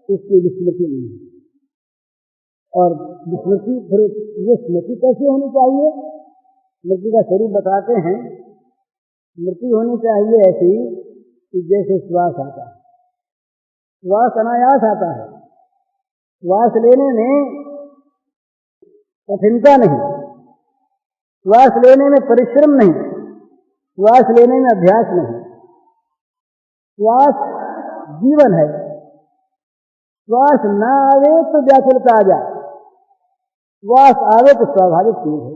उसकी विस्मृति नहीं है। और विस्मृति, फिर ये स्मृति कैसे होनी चाहिए? स्मृति का स्वरूप बताते हैं। स्मृति होनी चाहिए ऐसी कि जैसे श्वास आता है, श्वास अनायास आता है, श्वास लेने में कठिनता नहीं, श्वास लेने में परिश्रम नहीं, श्वास लेने में अभ्यास नहीं। श्वास जीवन है, श्वास ना आवे तो व्याकुलता आ जाए, श्वास आवे तो स्वाभाविक चीज है,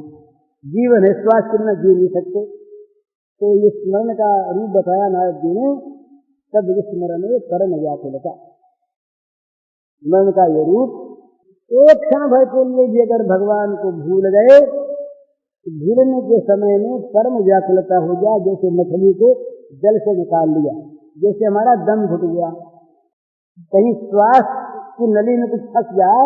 जीवन है। श्वास के बिना जी नहीं सकते। तो ये स्मरण का रूप बताया नारद जी ने, तब स्मरण परम व्याकुलता। स्मरण का ये रूप, एक क्षण भर के लिए भी अगर भगवान को भूल गए तो भूलने के समय में परम व्याकुलता हो जाए। जैसे मछली को जल से निकाल लिया, जैसे हमारा दम घुट गया, कहीं श्वास की नली में कुछ फंस जाए,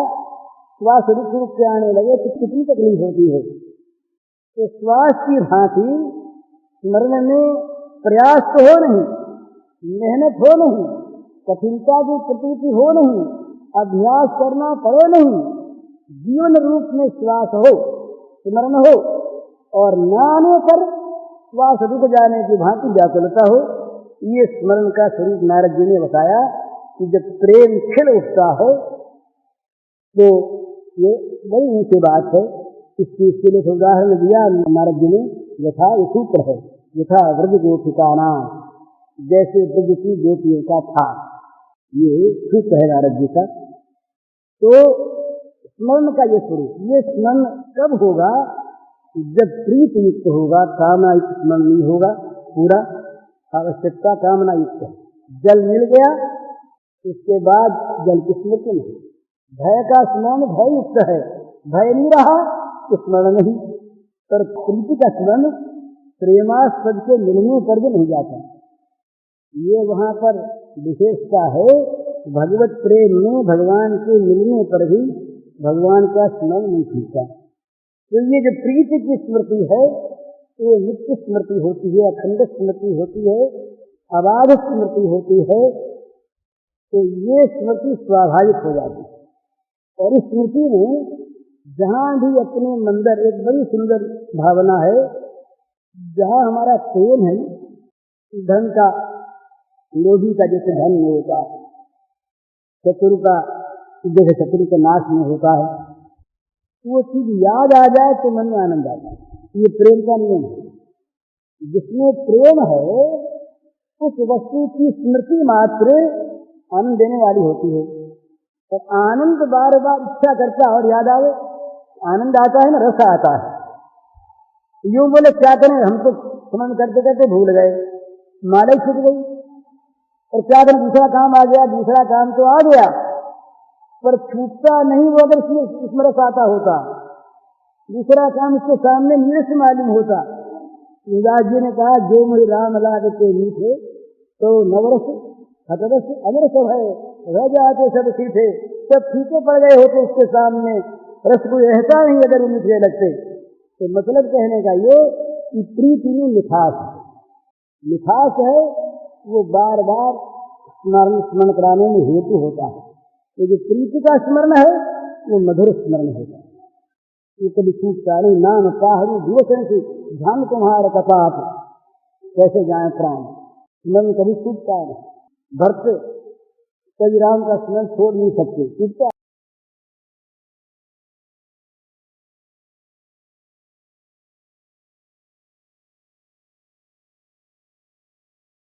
श्वास रुक रुक के आने लगे तो कितनी तकलीफ होती है। तो श्वास की भांति स्मरण में प्रयास तो हो नहीं, मेहनत हो नहीं, कठिनता की प्रतीति हो नहीं, अभ्यास करना पड़े नहीं, जीवन रूप में श्वास हो, स्मरण हो, और न आने पर श्वास रुक जाने की भांति व्याकुलता हो। ये स्मरण का स्वरूप नारद जी ने बताया। कि जब प्रेम खिल उठता है तो ये बड़ी ऊंची बात है। इस चीज के लिए उदाहरण दिया नारद जी ने, यथा ये सूत्र है, यथा व्रज गोपिका नाम, जैसे ब्रज की गोपियों का था, ये सूत्र है नारद जी का। तो स्मरण का ये स्वरूप, ये स्मरण कब होगा? जब प्रीति युक्त होगा, कामना युक्त स्मरण नहीं होगा पूरा, आवश्यकता कामना युक्त है। जल मिल गया, उसके बाद जल की स्मृति नहीं। भय का स्मरण भय युक्त है, भय नहीं रहा तो स्मरण नहीं। पर प्रीति का स्मरण प्रेमास्पद के मिलने पर भी नहीं जाता। ये वहां पर विशेषता है। भगवत प्रेम में भगवान के मिलने पर भी भगवान का स्मरण नहीं छूटता। तो ये जो प्रीति की स्मृति है, ये नित्य स्मृति होती है, अखंड स्मृति होती है, अबाध स्मृति होती है। तो ये स्मृति स्वाभाविक हो जाती है। और इस स्मृति में जहां भी अपने मंदिर, एक बड़ी सुंदर भावना है, जहां हमारा प्रेम है, धन का, लोभी का जैसे धन में होता है, शत्रु का जैसे शत्रु के नाश में होता है, वो चीज याद आ जाए तो मन में आनंद आता है। ये प्रेम का नियम है। जिसमें प्रेम है उस वस्तु की स्मृति मात्र आनंद देने वाली होती है। तो आनंद बार बार इच्छा करता है और याद आवे, आनंद आता है ना, रस आता है। यूं बोले क्या करें, हम तो स्मरण करते करते भूल गए, माला ही छूट गई। और क्या करें, दूसरा काम आ गया, दूसरा काम तो आ गया पर छूटता नहीं। वो अगर इसमें रस आता होता, दूसरा काम इसके सामने नीरस मालूम होता। तुलसीदास जी ने कहा, जो मुझे राम लागते मीठे तो नवरस हतरस अमर सब है, रह जाते सब सीठे। सब फीके पड़ गए होते उसके सामने, रस को रहता नहीं अगर वो मीठे लगते। तो मतलब कहने का ये कि प्रीति में मिठास है। मिठास है वो बार बार स्मरण कराने में हेतु होता है। तो जो प्रीति का स्मरण है वो मधुर स्मरण होता है। ये कभी छूटता नहीं। नाम पाहरू दिवसन से ध्यान तुम्हारा कपाट, कैसे जाए प्राण, स्मरण कभी छूटता नहीं। भक्त कभी राम का स्मरण छोड़ नहीं सकते, छूटता